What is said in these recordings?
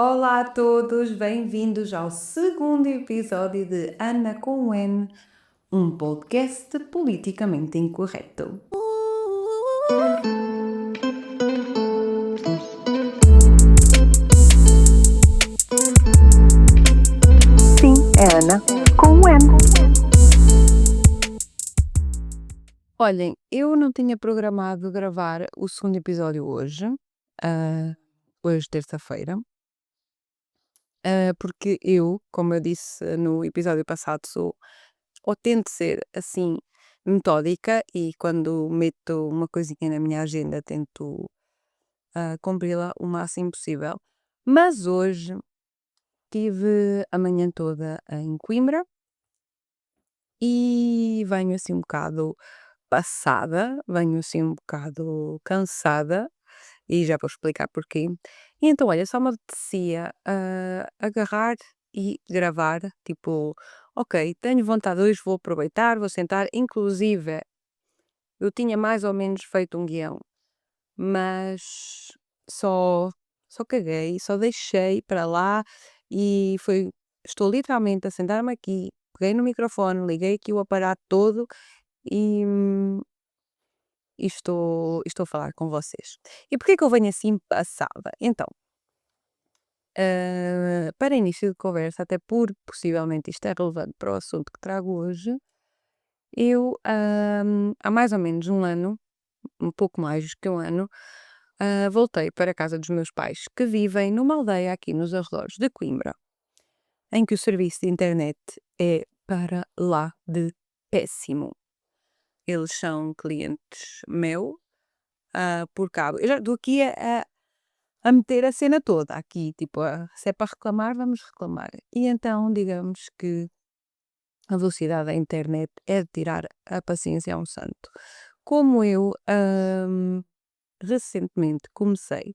Olá a todos, bem-vindos ao segundo episódio de Ana com N, um podcast politicamente incorreto. Sim, é Ana com um N. Olhem, eu não tinha programado gravar o segundo episódio hoje, hoje terça-feira, porque eu, como eu disse no episódio passado, ou tento ser assim metódica e quando meto uma coisinha na minha agenda tento cumpri-la o máximo possível. Mas hoje tive a manhã toda em Coimbra e venho assim um bocado passada, venho assim um bocado cansada e já vou explicar porquê. E então, olha, só me apetecia agarrar e gravar, tipo, ok, tenho vontade hoje, vou aproveitar, vou sentar. Inclusive, eu tinha mais ou menos feito um guião, mas só só caguei, só deixei para lá e estou literalmente a sentar-me aqui, peguei no microfone, liguei aqui o aparato todo e, estou a falar com vocês. E porquê que eu venho assim passada? Então, para início de conversa, até por possivelmente isto é relevante para o assunto que trago hoje, eu, há mais ou menos um ano, um pouco mais que um ano, voltei para a casa dos meus pais, que vivem numa aldeia aqui nos arredores de Coimbra, em que o serviço de internet é para lá de péssimo. Eles são clientes meu, por cabo. Eu já estou aqui a meter a cena toda aqui, tipo, se é para reclamar, vamos reclamar. E então, digamos que a velocidade da internet é de tirar a paciência a um santo. Como eu recentemente comecei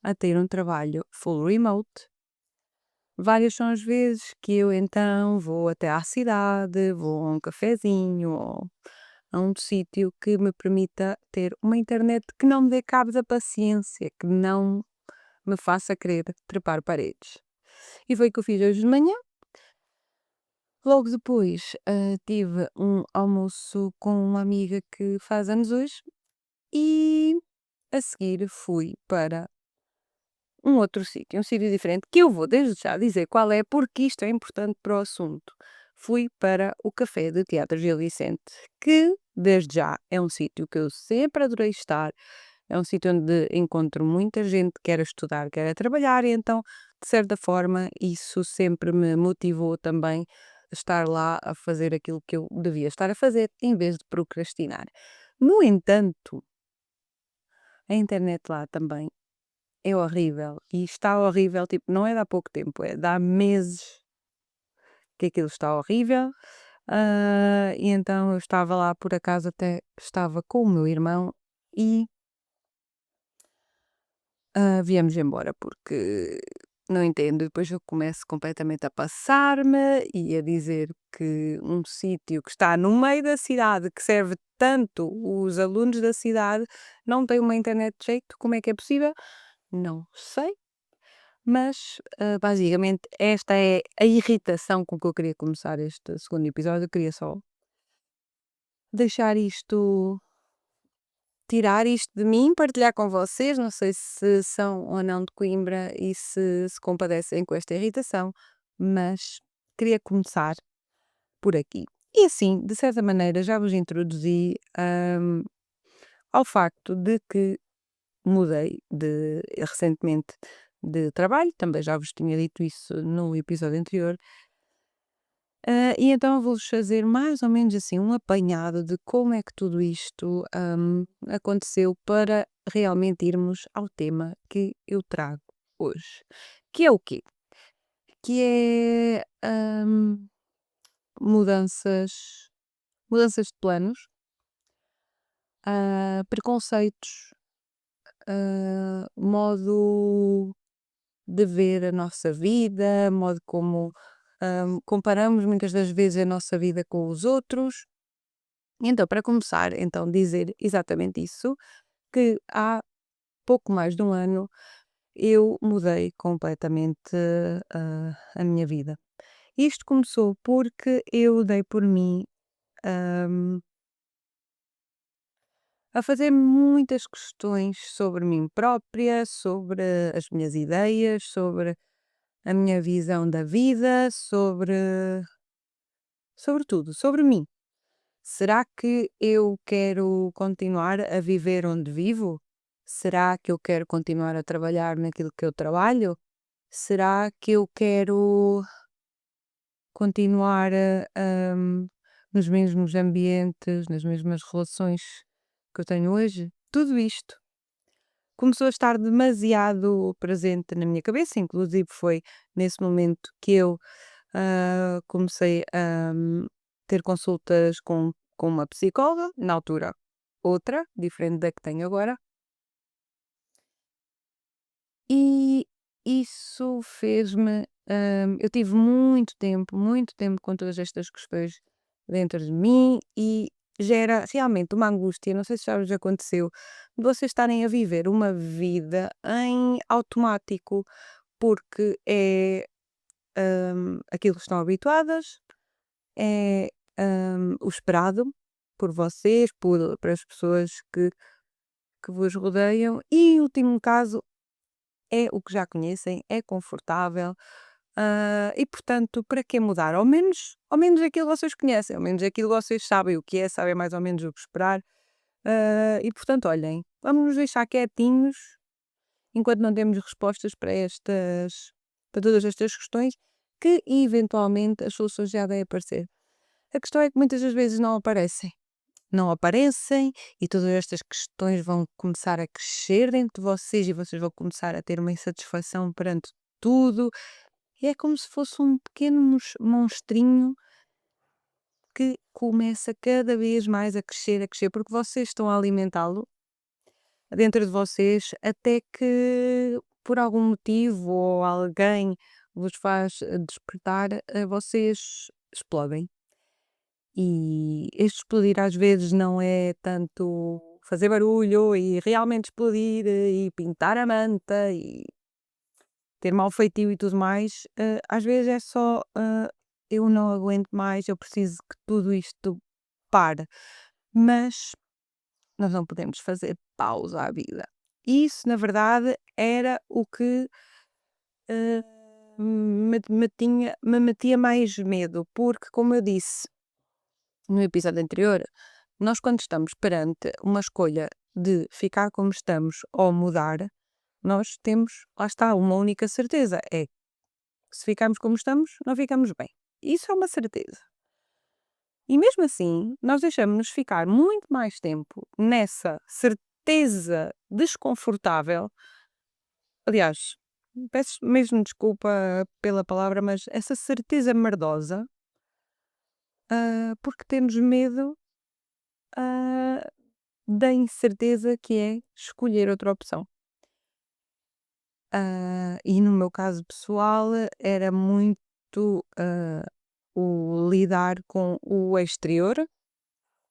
a ter um trabalho full remote, várias são as vezes que eu então vou até à cidade, vou a um cafezinho ou a um sítio que me permita ter uma internet que não me dê cabo da paciência, que não me faça querer trepar paredes. E foi o que eu fiz hoje de manhã. Logo depois, tive um almoço com uma amiga que faz anos hoje e a seguir fui para um sítio diferente, que eu vou desde já dizer qual é, porque isto é importante para o assunto. Fui para o Café do Teatro Gil Vicente, que desde já é um sítio que eu sempre adorei estar, é um sítio onde encontro muita gente que quer estudar, quer trabalhar, e então, de certa forma, isso sempre me motivou também a estar lá a fazer aquilo que eu devia estar a fazer, em vez de procrastinar. No entanto, a internet lá também é horrível e está horrível, tipo, não é de há pouco tempo, é de há meses que aquilo está horrível. E então eu estava lá, por acaso até estava com o meu irmão e viemos embora porque não entendo. Depois eu começo completamente a passar-me e a dizer que um sítio que está no meio da cidade, que serve tanto os alunos da cidade, não tem uma internet de jeito. Como é que é possível? Não sei. Mas, basicamente, esta é a irritação com que eu queria começar este segundo episódio. Eu queria só deixar isto, tirar isto de mim, partilhar com vocês. Não sei se são ou não de Coimbra e se compadecem com esta irritação, mas queria começar por aqui. E assim, de certa maneira, já vos introduzi, ao facto de que mudei recentemente de trabalho, também já vos tinha dito isso no episódio anterior. E então vou-vos fazer mais ou menos assim um apanhado de como é que tudo isto aconteceu para realmente irmos ao tema que eu trago hoje. Que é o quê? Que é mudanças, mudanças de planos, preconceitos, modo de ver a nossa vida, modo como comparamos muitas das vezes a nossa vida com os outros. Então, para começar, então, dizer exatamente isso, que há pouco mais de um ano eu mudei completamente, a minha vida. Isto começou porque eu dei por mim, hum, a fazer muitas questões sobre mim própria, sobre as minhas ideias, sobre a minha visão da vida, sobre tudo, sobre mim. Será que eu quero continuar a viver onde vivo? Será que eu quero continuar a trabalhar naquilo que eu trabalho? Será que eu quero continuar nos mesmos ambientes, nas mesmas relações que eu tenho hoje? Tudo isto começou a estar demasiado presente na minha cabeça, inclusive foi nesse momento que eu comecei a ter consultas com uma psicóloga, na altura outra, diferente da que tenho agora, e isso fez-me. Eu tive muito tempo com todas estas questões dentro de mim e gera realmente uma angústia. Não sei se já vos aconteceu, de vocês estarem a viver uma vida em automático, porque é aquilo que estão habituadas, é, o esperado por vocês, por as pessoas que vos rodeiam e, em último caso, é o que já conhecem, é confortável, e portanto, para que mudar? Ao menos aquilo que vocês conhecem, ao menos aquilo que vocês sabem o que é, sabem mais ou menos o que esperar, e portanto, olhem, vamos nos deixar quietinhos enquanto não temos respostas para todas estas questões, que eventualmente as soluções já devem aparecer. A questão é que muitas das vezes não aparecem. Não aparecem e todas estas questões vão começar a crescer dentro de vocês e vocês vão começar a ter uma insatisfação perante tudo. E é como se fosse um pequeno monstrinho que começa cada vez mais a crescer, porque vocês estão a alimentá-lo dentro de vocês até que por algum motivo ou alguém vos faz despertar, vocês explodem. E este explodir às vezes não é tanto fazer barulho e realmente explodir e pintar a manta e ter mau feitio e tudo mais, às vezes é só, eu não aguento mais, eu preciso que tudo isto pare. Mas nós não podemos fazer pausa à vida. Isso, na verdade, era o que eh, me metia mais medo, porque, como eu disse no episódio anterior, nós quando estamos perante uma escolha de ficar como estamos ou mudar, nós temos, lá está, uma única certeza, é que se ficarmos como estamos, não ficamos bem. Isso é uma certeza. E mesmo assim, nós deixamos-nos ficar muito mais tempo nessa certeza desconfortável. Aliás, peço mesmo desculpa pela palavra, mas essa certeza merdosa, porque temos medo, ah, da incerteza que é escolher outra opção. E no meu caso pessoal era muito o lidar com o exterior,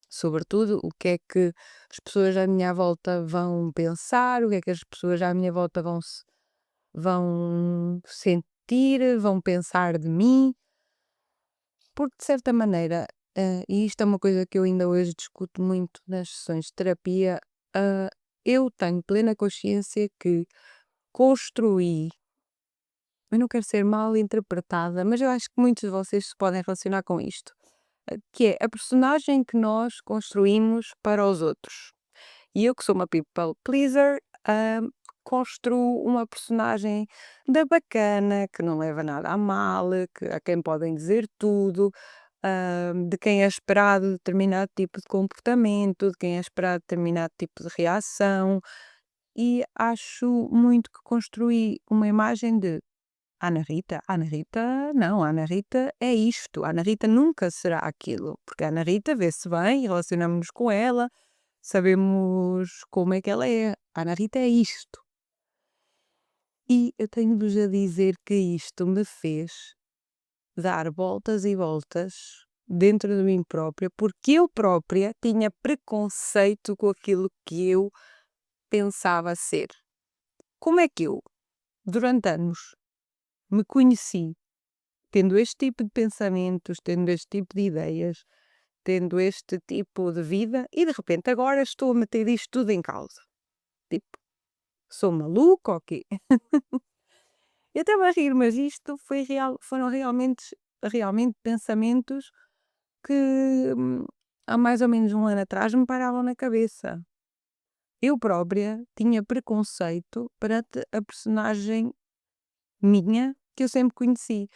sobretudo o que é que as pessoas à minha volta vão pensar, o que é que as pessoas à minha volta vão sentir, vão pensar de mim, porque de certa maneira, e isto é uma coisa que eu ainda hoje discuto muito nas sessões de terapia, eu tenho plena consciência que construí, eu não quero ser mal interpretada, mas eu acho que muitos de vocês se podem relacionar com isto, que é a personagem que nós construímos para os outros. E eu que sou uma people pleaser, construo uma personagem da bacana, que não leva nada a mal, a quem podem dizer tudo, de quem é esperado determinado tipo de comportamento, de quem é esperado determinado tipo de reação, e acho muito que construí uma imagem de Ana Rita não, a Ana Rita é isto, a Ana Rita nunca será aquilo, porque a Ana Rita vê-se bem, relacionamos-nos com ela, sabemos como é que ela é, a Ana Rita é isto. E eu tenho-vos a dizer que isto me fez dar voltas e voltas dentro de mim própria, porque eu própria tinha preconceito com aquilo que eu pensava ser. Como é que eu durante anos me conheci tendo este tipo de pensamentos, tendo este tipo de ideias, tendo este tipo de vida e de repente agora estou a meter isto tudo em causa. Tipo, sou maluca ou quê? Eu estava a rir, mas isto foram realmente pensamentos que há mais ou menos um ano atrás me paravam na cabeça. Eu própria tinha preconceito perante a personagem minha que eu sempre conheci.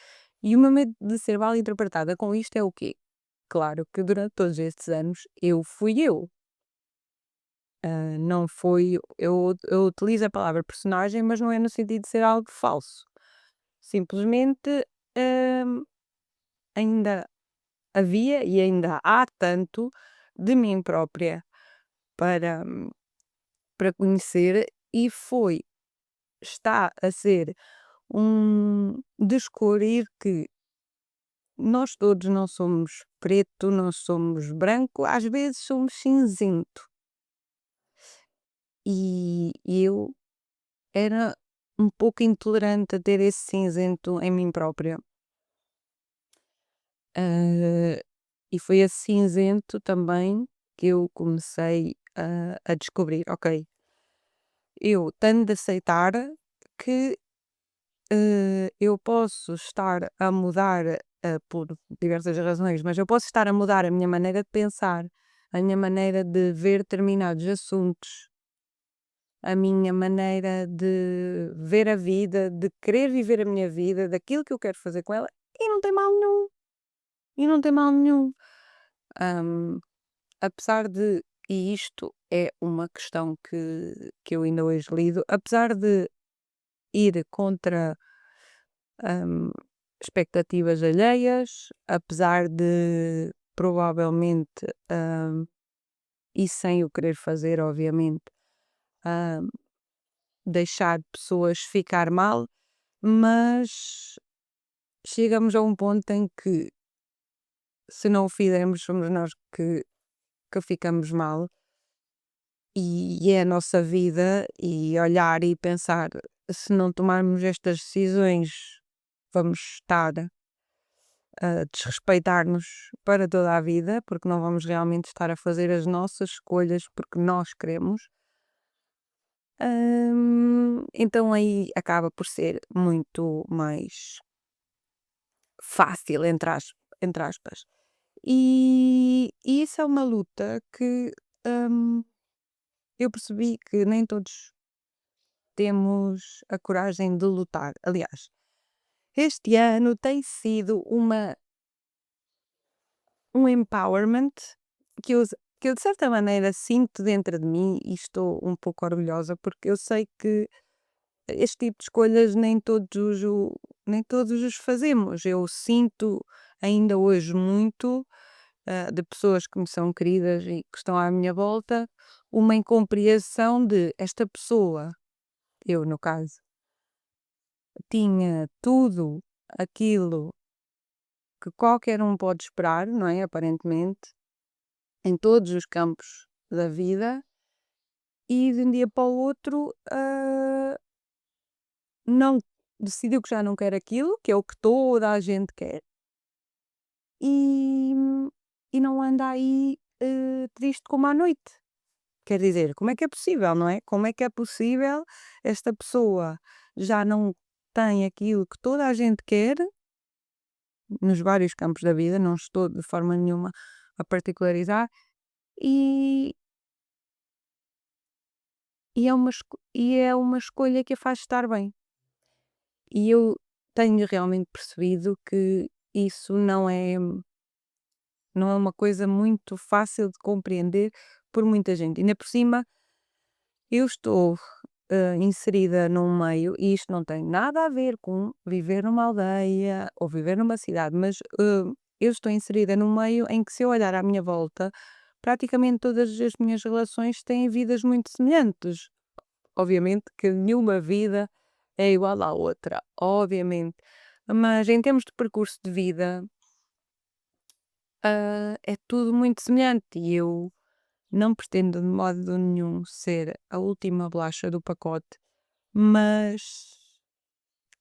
E o meu medo de ser mal interpretada com isto é o quê? Claro que durante todos estes anos eu fui eu. Não foi. Eu utilizo a palavra personagem, mas não é no sentido de ser algo falso. Simplesmente hum, ainda havia e ainda há tanto de mim própria para, para conhecer e está a ser descobrir que nós todos não somos preto, não somos branco, às vezes somos cinzento. E eu era um pouco intolerante a ter esse cinzento em mim própria. Ah, e foi esse cinzento também que eu comecei a descobrir, ok, eu tenho de aceitar que eu posso estar a mudar por diversas razões, mas eu posso estar a mudar a minha maneira de pensar, a minha maneira de ver determinados assuntos, a minha maneira de ver a vida, de querer viver a minha vida, daquilo que eu quero fazer com ela, e não tem mal nenhum. E não tem mal nenhum. Hum, apesar de, e isto é uma questão que eu ainda hoje lido, apesar de ir contra hum, expectativas alheias, apesar de provavelmente, e sem o querer fazer, obviamente, hum, deixar pessoas ficar mal, mas chegamos a um ponto em que, se não o fizermos, somos nós que ficamos mal, e é a nossa vida, e olhar e pensar, se não tomarmos estas decisões, vamos estar a desrespeitar-nos para toda a vida, porque não vamos realmente estar a fazer as nossas escolhas porque nós queremos. Então aí acaba por ser muito mais fácil, entre aspas. E isso é uma luta que hum, eu percebi que nem todos temos a coragem de lutar. Aliás, este ano tem sido um empowerment que eu de certa maneira sinto dentro de mim e estou um pouco orgulhosa porque eu sei que este tipo de escolhas nem todos os fazemos. Eu sinto ainda hoje muito de pessoas que me são queridas e que estão à minha volta, uma incompreensão de esta pessoa, eu no caso, tinha tudo aquilo que qualquer um pode esperar, não é? Aparentemente, em todos os campos da vida, e de um dia para o outro, não decidiu que já não quer aquilo, que é o que toda a gente quer, e, e não anda aí triste como à noite. Quer dizer, como é que é possível, não é? Como é que é possível esta pessoa já não tem aquilo que toda a gente quer nos vários campos da vida, não estou de forma nenhuma a particularizar, e, e é uma escolha que a faz estar bem. E eu tenho realmente percebido que isso não é uma coisa muito fácil de compreender por muita gente. Ainda por cima, eu estou inserida num meio, e isto não tem nada a ver com viver numa aldeia ou viver numa cidade, mas eu estou inserida num meio em que, se eu olhar à minha volta, praticamente todas as minhas relações têm vidas muito semelhantes. Obviamente que nenhuma vida é igual à outra, obviamente. Mas em termos de percurso de vida, é tudo muito semelhante e eu não pretendo de modo nenhum ser a última bolacha do pacote, mas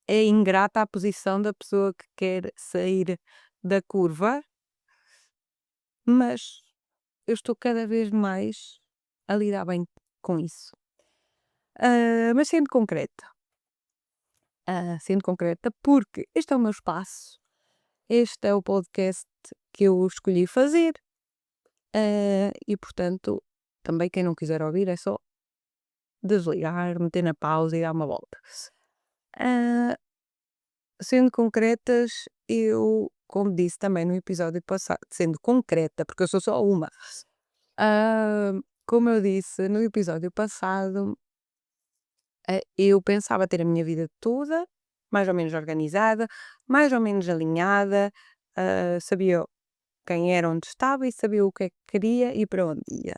é ingrata a posição da pessoa que quer sair da curva, mas eu estou cada vez mais a lidar bem com isso. Mas sendo concreta, porque este é o meu espaço, este é o podcast que eu escolhi fazer, e portanto, também quem não quiser ouvir é só desligar, meter na pausa e dar uma volta. Ah, Sendo concretas, eu, como disse também no episódio passado, sendo concreta, porque eu sou só uma, ah, como eu disse no episódio passado, eu pensava ter a minha vida toda mais ou menos organizada, mais ou menos alinhada, sabia quem era, onde estava e sabia o que é que queria e para onde ia.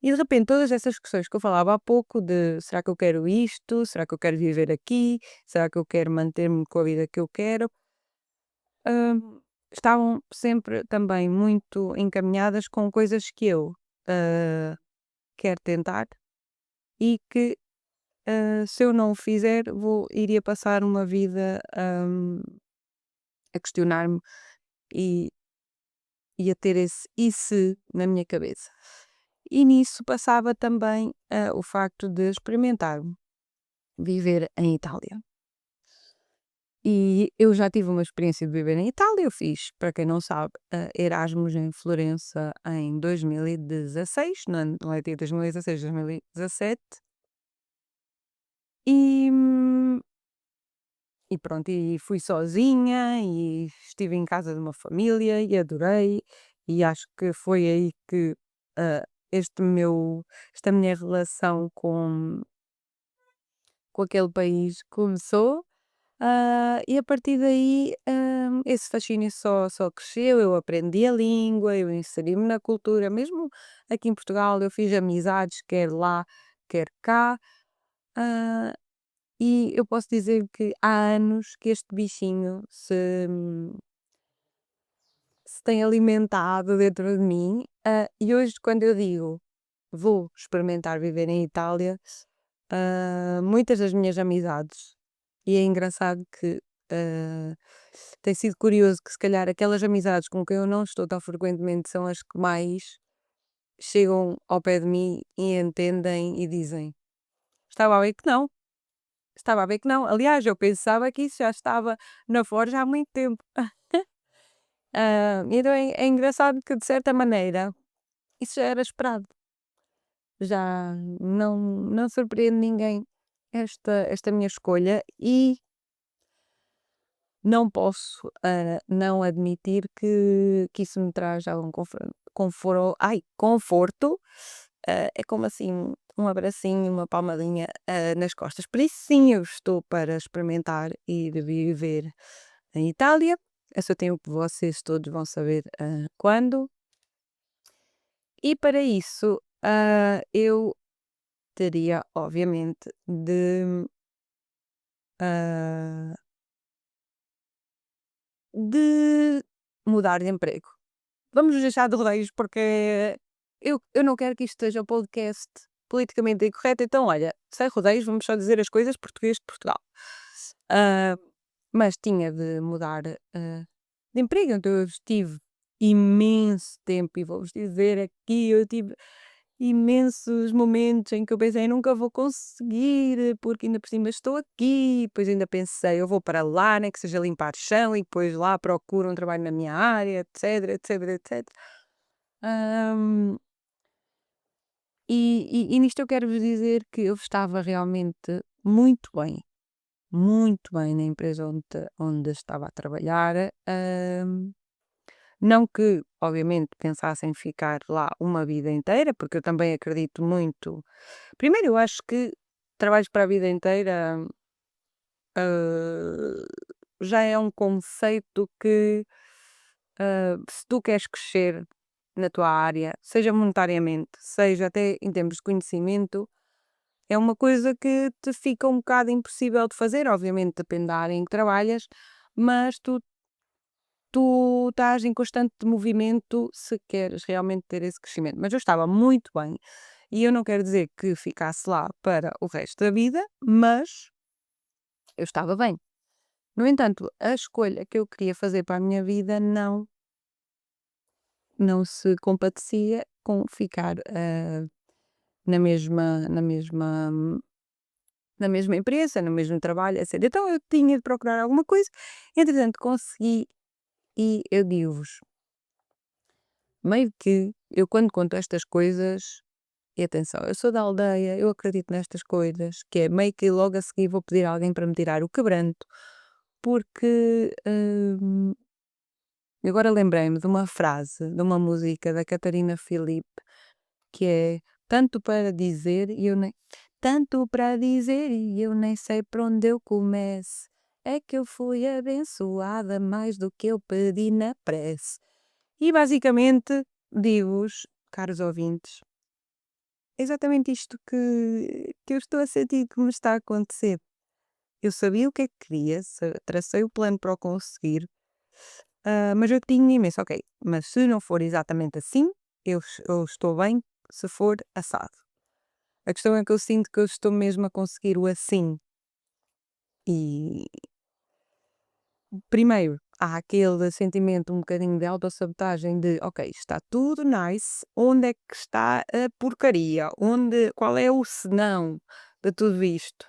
E de repente todas essas questões que eu falava há pouco de será que eu quero isto? Será que eu quero viver aqui? Será que eu quero manter-me com a vida que eu quero? Estavam sempre também muito encaminhadas com coisas que eu quero tentar e que se eu não o fizer iria passar uma vida a questionar-me e, e a ter esse "e se" na minha cabeça. E nisso passava também o facto de experimentar viver em Itália. E eu já tive uma experiência de viver em Itália, eu fiz, para quem não sabe, Erasmus em Florença em 2016, no ano letivo 2016, 2017, e, hum, e pronto, e fui sozinha e estive em casa de uma família e adorei, e acho que foi aí que ah, este meu, esta minha relação com aquele país começou. E a partir daí, esse fascínio só cresceu, eu aprendi a língua, eu inseri-me na cultura, mesmo aqui em Portugal eu fiz amizades, quer lá, quer cá, ah, e eu posso dizer que há anos que este bichinho se tem alimentado dentro de mim, e hoje quando eu digo: "Vou experimentar viver em Itália", muitas das minhas amizades e é engraçado que, tem sido curioso que se calhar aquelas amizades com quem eu não estou tão frequentemente são as que mais chegam ao pé de mim e entendem e dizem: "Estava a ver que não, estava a ver que não". Aliás, eu pensava que isso já estava na forja há muito tempo. Então é engraçado que de certa maneira isso já era esperado. Já não surpreende ninguém esta minha escolha e não posso, não admitir que isso me traz algum conforto, é como assim um abracinho, uma palmadinha, nas costas. Por isso sim, eu estou para experimentar e de viver em Itália. Eu só tenho que vocês todos vão saber, quando. E para isso, eu teria obviamente ah, de mudar de emprego. Vamos nos deixar de rodeios porque eu não quero que isto seja um podcast politicamente incorreto, então olha, sem rodeios, vamos só dizer as coisas português de Portugal. Ah, mas tinha de mudar, de emprego, então eu estive imenso tempo e vou-vos dizer aqui, eu tive imensos momentos em que eu pensei: "Nunca vou conseguir, porque ainda por cima estou aqui", depois ainda pensei: "Eu vou para lá, nem que seja limpar chão", e depois lá procuro um trabalho na minha área, etc, etc, etc. Hum, e nisto eu quero vos dizer que eu estava realmente muito bem na empresa onde estava a trabalhar. Não que, obviamente, pensasse em ficar lá uma vida inteira, porque eu também acredito muito. Primeiro, eu acho que trabalhos para a vida inteira, ah, já é um conceito que, se tu queres crescer na tua área, seja monetariamente, seja até em termos de conhecimento, é uma coisa que te fica um bocado impossível de fazer. Obviamente, depende da área em que trabalhas, mas tu estás em constante movimento se queres realmente ter esse crescimento. Mas eu estava muito bem e eu não quero dizer que ficasse lá para o resto da vida, mas eu estava bem. No entanto, a escolha que eu queria fazer para a minha vida não se compadecia com ficar, na mesma empresa, no mesmo trabalho, etcétera. Então eu tinha de procurar alguma coisa, entretanto consegui e eu digo-vos, meio que eu quando conto estas coisas e atenção, eu sou da aldeia, eu acredito nestas coisas, que é meio que logo a seguir vou pedir a alguém para me tirar o quebranto, porque, agora lembrei-me de uma frase, de uma música da Catarina Filipe, que é tanto para dizer e eu nem sei por onde eu começo. É que eu fui abençoada mais do que eu pedi na prece. E basicamente digo-vos, caros ouvintes, é exatamente isto que eu estou a sentir que me está a acontecer. Eu sabia o que é que queria, tracei o plano para o conseguir, mas eu tinha imenso, ok, mas se não for exatamente assim, eu estou bem se for assado. A questão é que eu sinto que eu estou mesmo a conseguir o assim. E primeiro, há aquele sentimento um bocadinho de autossabotagem de ok, está tudo nice, onde é que está a porcaria? Qual é o senão de tudo isto?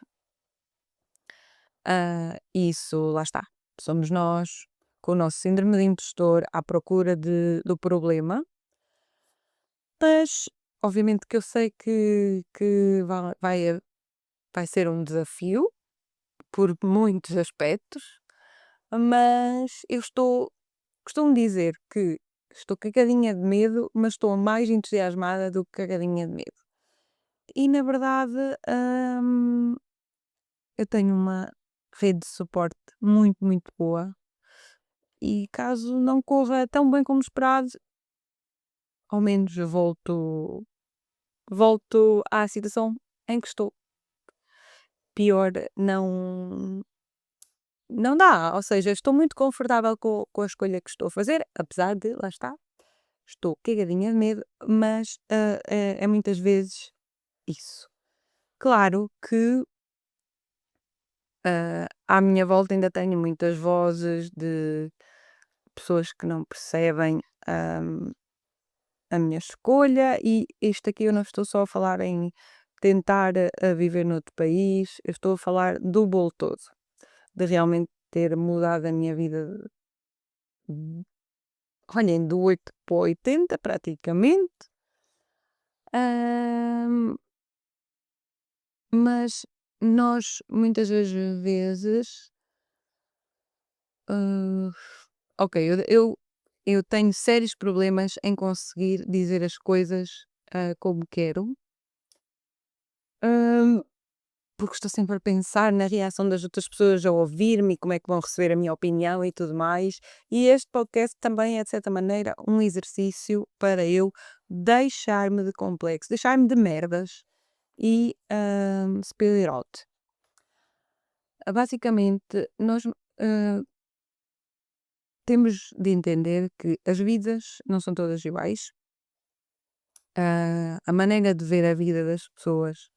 Isso, lá está. Somos nós, com o nosso síndrome de impostor, à procura do problema, mas obviamente que eu sei que vai ser um desafio por muitos aspectos, mas costumo dizer que estou cagadinha de medo, mas estou mais entusiasmada do que cagadinha de medo. E na verdade, eu tenho uma rede de suporte muito, muito boa e caso não corra tão bem como esperado, ao menos eu volto à situação em que estou. Pior não dá, ou seja, estou muito confortável com a escolha que estou a fazer, apesar de, lá está, estou cagadinha de medo, mas, é muitas vezes isso. Claro que, à minha volta ainda tenho muitas vozes de pessoas que não percebem, a minha escolha e isto aqui eu não estou só a falar em tentar, viver noutro país, eu estou a falar do bolo todo, de realmente ter mudado a minha vida, hum, olhem, do 8 para o 80 praticamente. Hã, mas nós muitas das vezes, hã, ok, eu tenho sérios problemas em conseguir dizer as coisas, como quero. Hã, Porque estou sempre a pensar na reação das outras pessoas ao ouvir-me e como é que vão receber a minha opinião e tudo mais. E este podcast também é, de certa maneira, um exercício para eu deixar-me de complexo, deixar-me de merdas e spill it out. Basicamente, nós temos de entender que as vidas não são todas iguais. A maneira de ver a vida das pessoas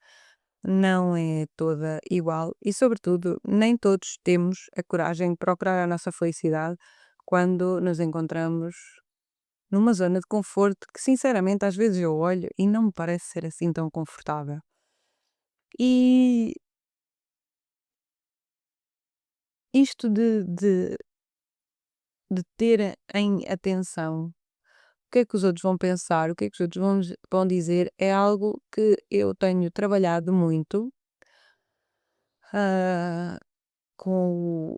não é toda igual e, sobretudo, nem todos temos a coragem de procurar a nossa felicidade quando nos encontramos numa zona de conforto que, sinceramente, às vezes eu olho e não me parece ser assim tão confortável. E isto de ter em atenção o que é que os outros vão pensar, o que é que os outros vão dizer, é algo que eu tenho trabalhado muito, ah, com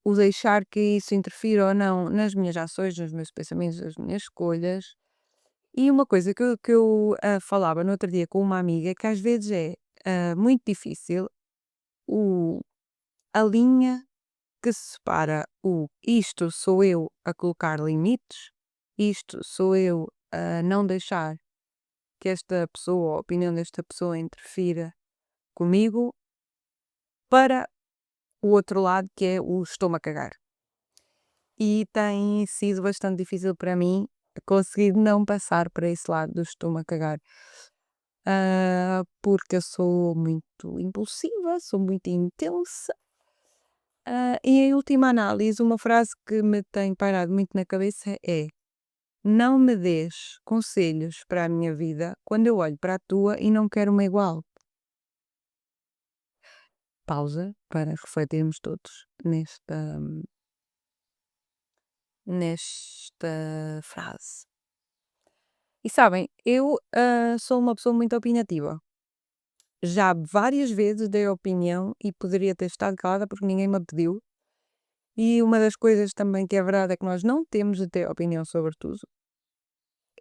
o deixar que isso interfira ou não nas minhas ações, nos meus pensamentos, nas minhas escolhas. E uma coisa que eu falava no outro dia com uma amiga, que às vezes é muito difícil o, a linha que separa o isto sou eu a colocar limites, isto sou eu a não deixar que esta pessoa, a opinião desta pessoa interfira comigo, para o outro lado que é o estou-me a cagar. E tem sido bastante difícil para mim conseguir não passar para esse lado do estou-me a cagar. Porque eu sou muito impulsiva, sou muito intensa E em última análise, uma frase que me tem pairado muito na cabeça é: não me dês conselhos para a minha vida quando eu olho para a tua e não quero uma igual. Pausa para refletirmos todos nesta frase. E sabem, eu sou uma pessoa muito opinativa. Já várias vezes dei opinião e poderia ter estado calada porque ninguém me pediu. E uma das coisas também que é verdade é que nós não temos de ter opinião sobre tudo.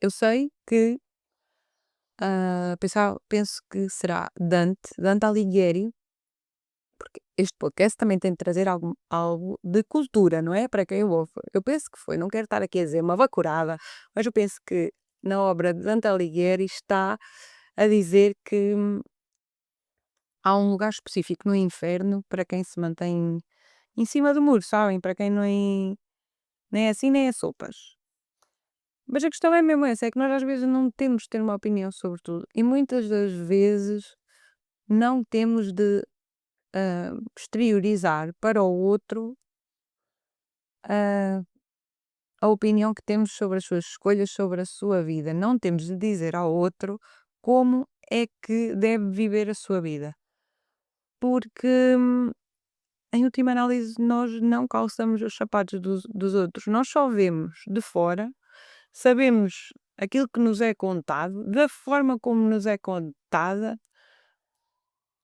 Eu sei que penso que será Dante Alighieri, porque este podcast também tem de trazer algo de cultura, não é? Para quem o ouve. Eu penso que foi, não quero estar aqui a dizer uma bacurada, mas eu penso que na obra de Dante Alighieri está a dizer que há um lugar específico no inferno para quem se mantém em cima do muro, sabem? Para quem não é nem é assim nem é sopas. Mas a questão é mesmo essa, é que nós às vezes não temos de ter uma opinião sobre tudo. E muitas das vezes não temos de exteriorizar para o outro ah, a opinião que temos sobre as suas escolhas, sobre a sua vida. Não temos de dizer ao outro como é que deve viver a sua vida. Porque, em última análise, nós não calçamos os sapatos dos outros. Nós só vemos de fora, sabemos aquilo que nos é contado, da forma como nos é contada.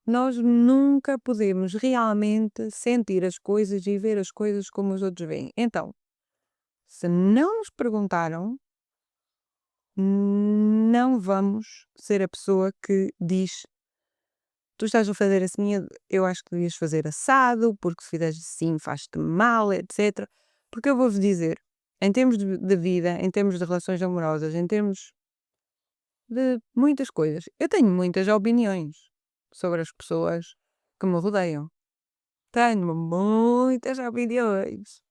Nós nunca podemos realmente sentir as coisas e ver as coisas como os outros veem. Então, se não nos perguntaram, não vamos ser a pessoa que diz: tu estás a fazer assim, eu acho que devias fazer assado, porque se fizeres assim faz-te mal, etc. Porque eu vou-vos dizer, em termos de vida, em termos de relações amorosas, em termos de muitas coisas, eu tenho muitas opiniões sobre as pessoas que me rodeiam. Tenho muitas opiniões.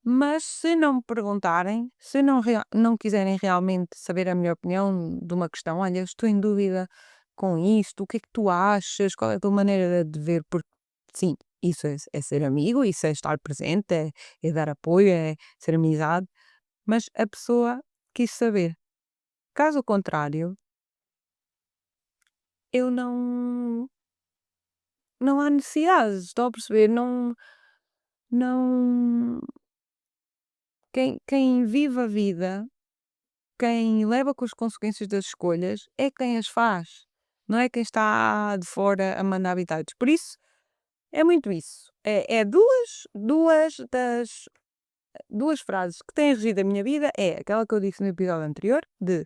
Mas se não me perguntarem, se não quiserem realmente saber a minha opinião de uma questão, olha, eu estou em dúvida com isto, o que é que tu achas, qual é a tua maneira de ver? Porque sim, isso é ser amigo, isso é estar presente, é dar apoio, é ser amizade, mas a pessoa quis saber. Caso contrário, eu não há necessidade, estou a perceber, não, quem vive a vida, quem leva com as consequências das escolhas é quem as faz, não é quem está de fora a mandar habitados. Por isso, é muito isso. É duas frases que têm regido a minha vida. É aquela que eu disse no episódio anterior, de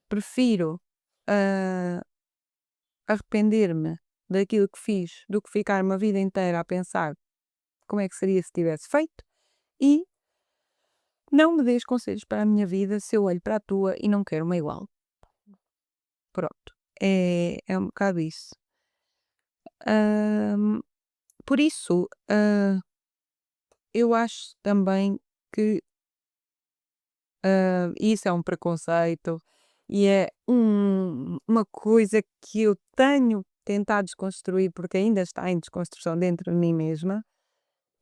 prefiro ah, arrepender-me daquilo que fiz do que ficar uma vida inteira a pensar como é que seria se tivesse feito. E não me dês conselhos para a minha vida se eu olho para a tua e não quero uma igual. Pronto. É um bocado isso. Ahm, por isso, eu acho também que isso é um preconceito e é uma coisa que eu tenho tentado desconstruir, porque ainda está em desconstrução dentro de mim mesma,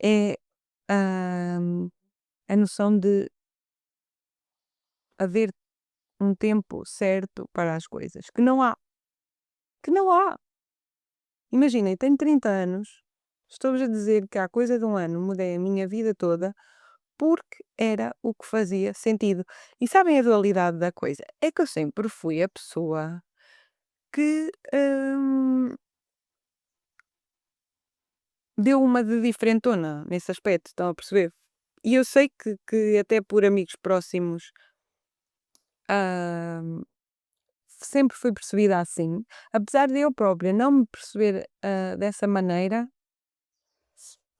é ahm, a noção de haver um tempo certo para as coisas. Que não há. Imaginem, tenho 30 anos, estou-vos a dizer que há coisa de um ano mudei a minha vida toda porque era o que fazia sentido. E sabem a dualidade da coisa? É que eu sempre fui a pessoa que deu uma de diferentona nesse aspecto, estão a perceber? E eu sei que até por amigos próximos hum, sempre fui percebida assim, apesar de eu própria não me perceber dessa maneira.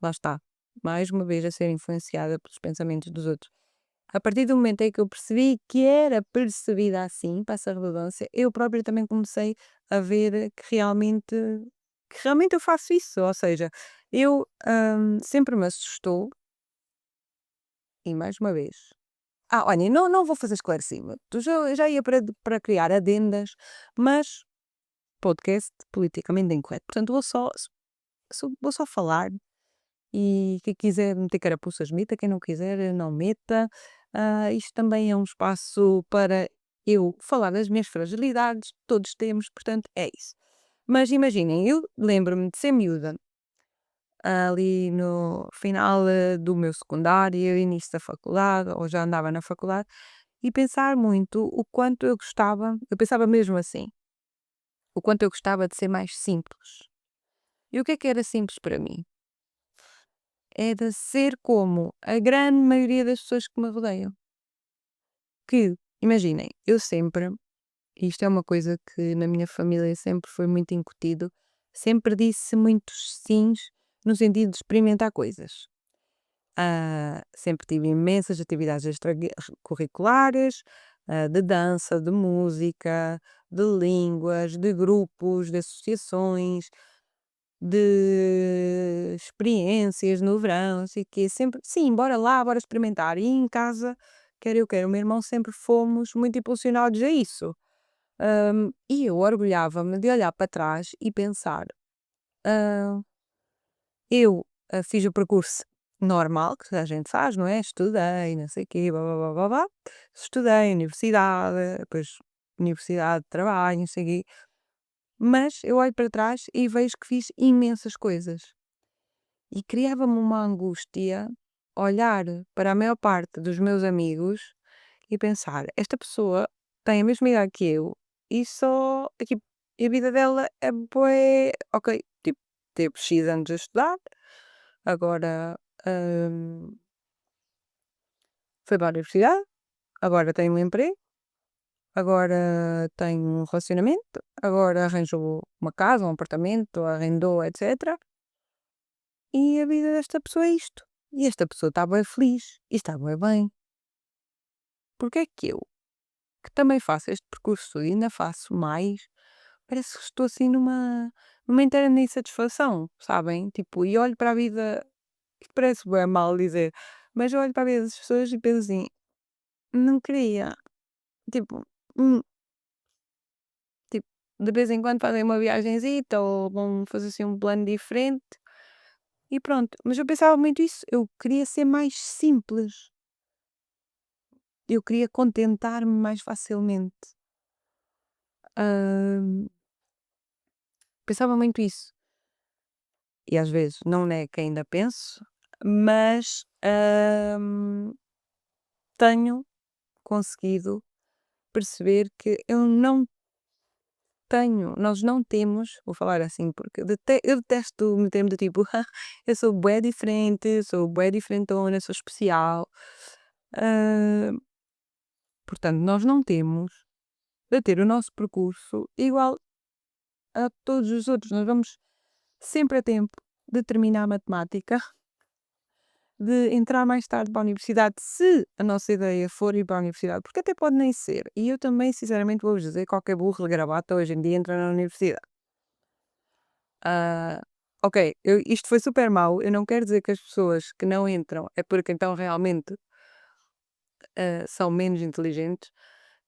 Lá está, mais uma vez a ser influenciada pelos pensamentos dos outros. A partir do momento em que eu percebi que era percebida assim, passa a redundância, eu própria também comecei a ver que realmente eu faço isso. Ou seja, eu sempre me assustou, e mais uma vez. Olha, não vou fazer esclarecimento. Já ia para criar adendas, mas podcast politicamente incorreto. Portanto, vou só vou só falar e quem quiser meter carapuças meta, quem não quiser não meta. Isto também é um espaço para eu falar das minhas fragilidades, todos temos, portanto é isso. Mas imaginem, eu lembro-me de ser miúda, ali no final, do meu secundário, início da faculdade, ou já andava na faculdade, e pensar muito o quanto eu pensava mesmo assim, o quanto eu gostava de ser mais simples. E o que era simples para mim? Era ser como a grande maioria das pessoas que me rodeiam. Que, imaginem, eu sempre, e isto é uma coisa que na minha família sempre foi muito incutido, sempre disse muitos sims no sentido de experimentar coisas. Sempre tive imensas atividades extracurriculares, de dança, de música, de línguas, de grupos, de associações, de experiências no verão, não sei o quê. Sempre, sim, bora lá, bora experimentar. E em casa, quer eu, quer o meu irmão, sempre fomos muito impulsionados a isso. E eu orgulhava-me de olhar para trás e pensar: "Ah, eu, fiz o percurso normal que toda a gente faz, não é? Estudei, não sei o quê, blá-blá-blá-blá-blá. Estudei, universidade, depois universidade, trabalho, não sei o quê. Mas eu olho para trás e vejo que fiz imensas coisas. E criava-me uma angústia olhar para a maior parte dos meus amigos e pensar: esta pessoa tem a mesma idade que eu e só tipo, e a vida dela é bué, ok, tipo, teve X anos a estudar, agora foi para a universidade, agora tem um emprego, agora tem um relacionamento, agora arranjou uma casa, um apartamento, arrendou, etc. E a vida desta pessoa é isto. E esta pessoa está bem feliz e está bem bem. Porque é que eu, que também faço este percurso e ainda faço mais, parece que estou assim numa interna insatisfação, sabem? Tipo, e olho para a vida, isto parece bem mal dizer, mas eu olho para a vida das pessoas e penso assim, não queria, tipo, hum, tipo, de vez em quando fazem uma viagenzita ou vão fazer assim um plano diferente e pronto. Mas eu pensava muito isso, eu queria ser mais simples, eu queria contentar-me mais facilmente. Hum, Pensava muito isso. E às vezes não é que ainda penso, mas, tenho conseguido perceber que eu não tenho nós não temos, vou falar assim, porque eu detesto meter-me do tipo: "Eu sou bué diferente, sou bué diferentona, sou especial". Hã, Portanto, nós não temos de ter o nosso percurso igual a todos os outros. Nós vamos sempre a tempo de terminar a matemática, de entrar mais tarde para a universidade, se a nossa ideia for ir para a universidade, porque até pode nem ser. E eu também, sinceramente, vou-vos dizer, qualquer burro de gravata hoje em dia entra na universidade. Ah, ok, isto foi super mau. Eu não quero dizer que as pessoas que não entram é porque então realmente são menos inteligentes.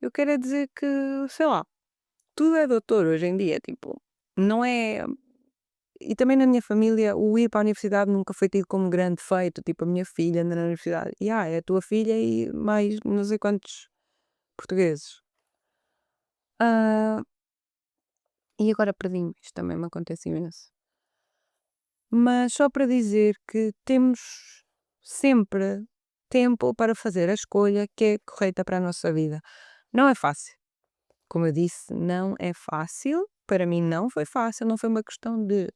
Eu quero é dizer que, sei lá, tudo é doutor hoje em dia. Tipo, não é. E também na minha família, o ir para a universidade nunca foi tido como grande feito. Tipo, a minha filha anda na universidade. E é a tua filha e mais não sei quantos portugueses. Ah, e agora perdi-me. Isto também me acontece imenso. Mas só para dizer que temos sempre tempo para fazer a escolha que é correta para a nossa vida. Não é fácil. Como eu disse, não é fácil. Para mim não foi fácil, não foi uma questão de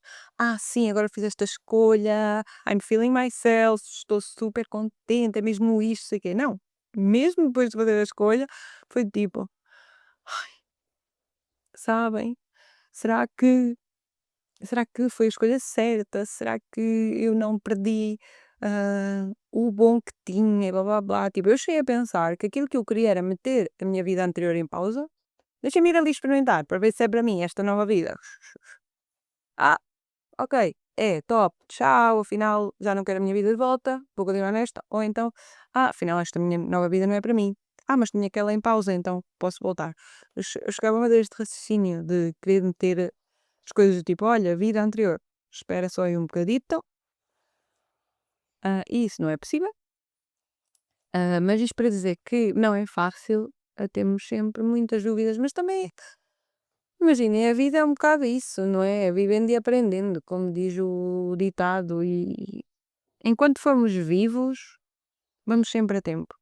sim, agora fiz esta escolha, I'm feeling myself, estou super contente, é mesmo isto, sei o quê. Não. Mesmo depois de fazer a escolha, foi tipo, sabem? Será que será que foi a escolha certa? Será que eu não perdi, o bom que tinha e blá-blá-blá? Tipo, eu cheguei a pensar que aquilo que eu queria era meter a minha vida anterior em pausa. Deixa-me ir ali experimentar para ver se é para mim esta nova vida. Ah, ok, é top, tchau, afinal já não quero a minha vida de volta, vou continuar nesta. Ou então, afinal esta minha nova vida não é para mim. Mas tinha aquela em pausa, então posso voltar. Eu chegava a este raciocínio de querer meter as coisas do tipo, olha, vida anterior, espera só aí um bocadito. E isso não é possível. Mas isto para dizer que não é fácil, temos sempre muitas dúvidas, mas também, imaginem, a vida é um bocado isso, não é? É vivendo e aprendendo, como diz o ditado, e enquanto formos vivos, vamos sempre a tempo.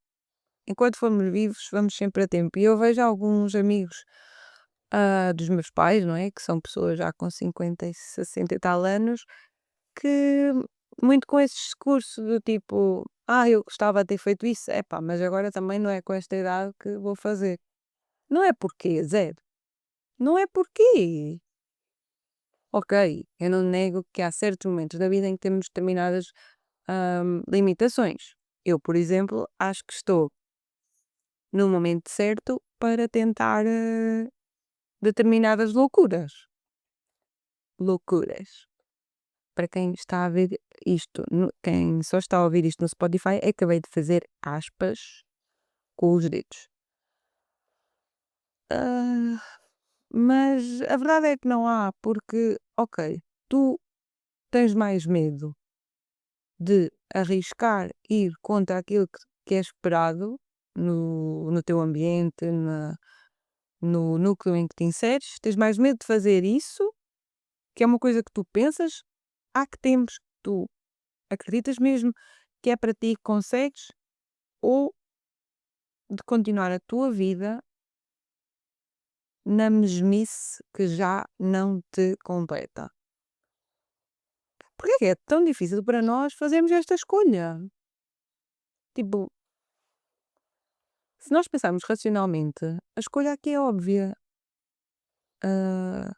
Enquanto formos vivos, vamos sempre a tempo. E eu vejo alguns amigos, dos meus pais, não é? Que são pessoas já com 50 e 60 e tal anos, que muito com esse discurso do tipo: eu gostava de ter feito isso, epá, mas agora também não é com esta idade que vou fazer. Não é porquê, zero. Não é porquê. Ok, eu não nego que há certos momentos da vida em que temos determinadas limitações. Eu, por exemplo, acho que estou no momento certo para tentar determinadas loucuras. Loucuras. Para quem está a ver isto, quem só está a ouvir isto no Spotify, acabei de fazer aspas com os dedos. Ah, mas a verdade é que não há, porque, ok, tu tens mais medo de arriscar ir contra aquilo que é esperado no teu ambiente, no núcleo em que te inseres, tens mais medo de fazer isso, que é uma coisa que tu pensas, há que tempos que tu acreditas mesmo que é para ti, que consegues, ou de continuar a tua vida na mesmice que já não te completa. Porque é que é tão difícil para nós fazermos esta escolha? Tipo, se nós pensarmos racionalmente, a escolha aqui é óbvia. ah,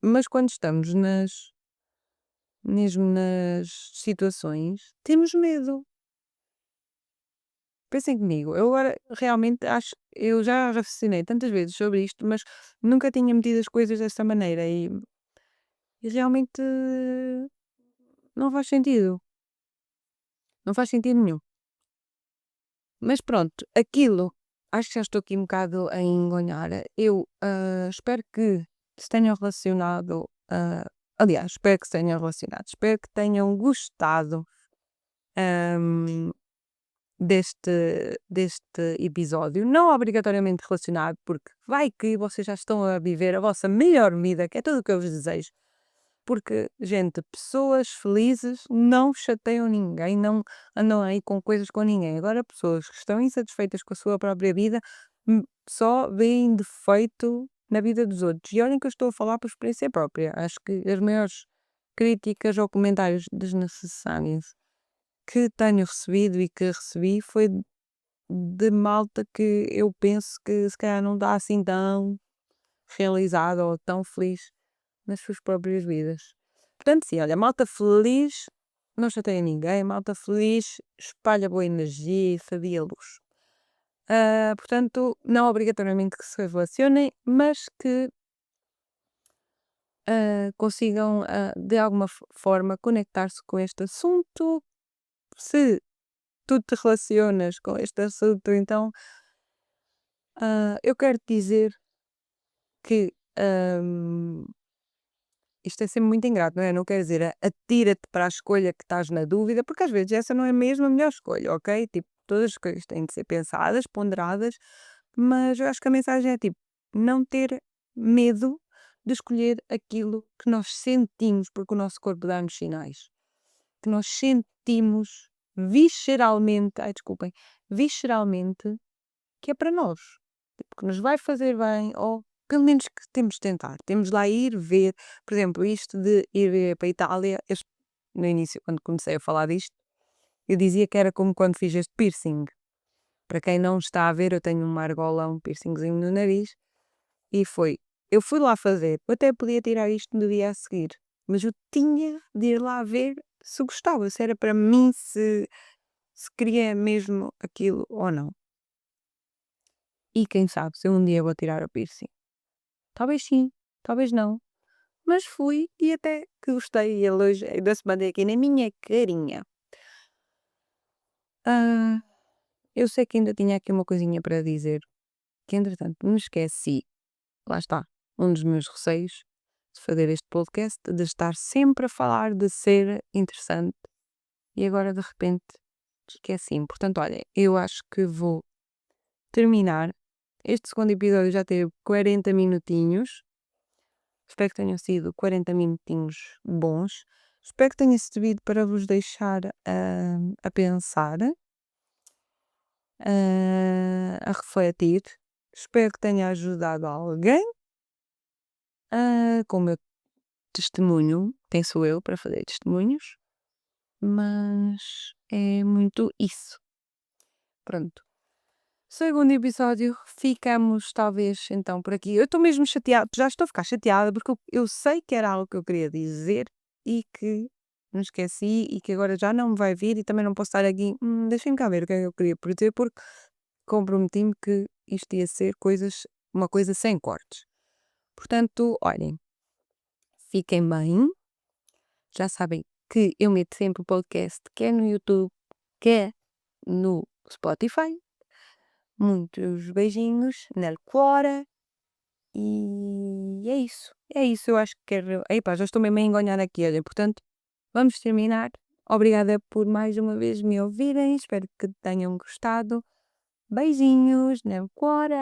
mas quando estamos mesmo nas situações, temos medo. Pensem comigo, eu agora realmente acho, eu já raciocinei tantas vezes sobre isto, mas nunca tinha metido as coisas desta maneira e realmente não faz sentido. Não faz sentido nenhum. Mas pronto, aquilo, acho que já estou aqui um bocado a engonhar. Eu espero que se tenham relacionado, aliás, espero que se tenham relacionado, espero que tenham gostado ahm, deste episódio, não obrigatoriamente relacionado, porque vai que vocês já estão a viver a vossa melhor vida, que é tudo o que eu vos desejo. Porque, gente, pessoas felizes não chateiam ninguém, não andam aí com coisas com ninguém. Agora, pessoas que estão insatisfeitas com a sua própria vida, só veem defeito na vida dos outros. E olhem que eu estou a falar por experiência própria. Acho que as maiores críticas ou comentários desnecessários que tenho recebido e que recebi foi de malta que eu penso que se calhar não está assim tão realizada ou tão feliz nas suas próprias vidas. Portanto, sim, olha, malta feliz não chateia ninguém, malta feliz espalha boa energia e irradia luz. Portanto, não obrigatoriamente que se relacionem, mas que consigam de alguma forma conectar-se com este assunto. Se tu te relacionas com este assunto, então eu quero te dizer que isto é sempre muito ingrato, não é? Não quer dizer atira-te para a escolha que estás na dúvida, porque às vezes essa não é mesmo a melhor escolha, ok? Tipo, todas as escolhas têm de ser pensadas, ponderadas, mas eu acho que a mensagem é tipo, não ter medo de escolher aquilo que nós sentimos, porque o nosso corpo dá-nos sinais, que nós sentimos visceralmente, ai desculpem, visceralmente, que é para nós, tipo, que nos vai fazer bem, ou pelo menos que temos de tentar. Temos de lá ir ver, por exemplo, isto de ir ver para a Itália, no início, quando comecei a falar disto, eu dizia que era como quando fiz este piercing. Para quem não está a ver, eu tenho uma argola, um piercingzinho no nariz, e eu fui lá fazer, eu até podia tirar isto no dia a seguir, mas eu tinha de ir lá ver se gostava, se era para mim, se queria mesmo aquilo ou não. E quem sabe se eu um dia vou tirar o piercing. Talvez sim, talvez não. Mas fui e até que gostei. E ele hoje ainda se mandei aqui na minha carinha. Ah, eu sei que ainda tinha aqui uma coisinha para dizer, que entretanto me esqueci. Lá está, um dos meus receios. de fazer este podcast, de estar sempre a falar, de ser interessante. E agora de repente esqueci-me. Portanto, olha, eu acho que vou terminar. Este segundo episódio já teve 40 minutinhos. Espero que tenham sido 40 minutinhos bons. Espero que tenha servido para vos deixar a pensar, a refletir. Espero que tenha ajudado alguém com o meu testemunho. Quem sou eu para fazer testemunhos? Mas é muito isso. Pronto. Segundo episódio, ficamos talvez então por aqui. Eu estou mesmo chateada, já estou a ficar chateada porque eu sei que era algo que eu queria dizer e que me esqueci e que agora já não me vai vir e também não posso estar aqui. Deixem-me cá ver o que é que eu queria dizer porque comprometi-me que isto ia ser uma coisa sem cortes. Portanto, olhem, fiquem bem. Já sabem que eu meto sempre o podcast, quer no YouTube, quer no Spotify. Muitos beijinhos nel cuore e é isso. É isso, eu acho que quero. Epá, já estou mesmo a engonhar aqui, olha. Portanto, vamos terminar. Obrigada por mais uma vez me ouvirem. Espero que tenham gostado. Beijinhos nel cuore.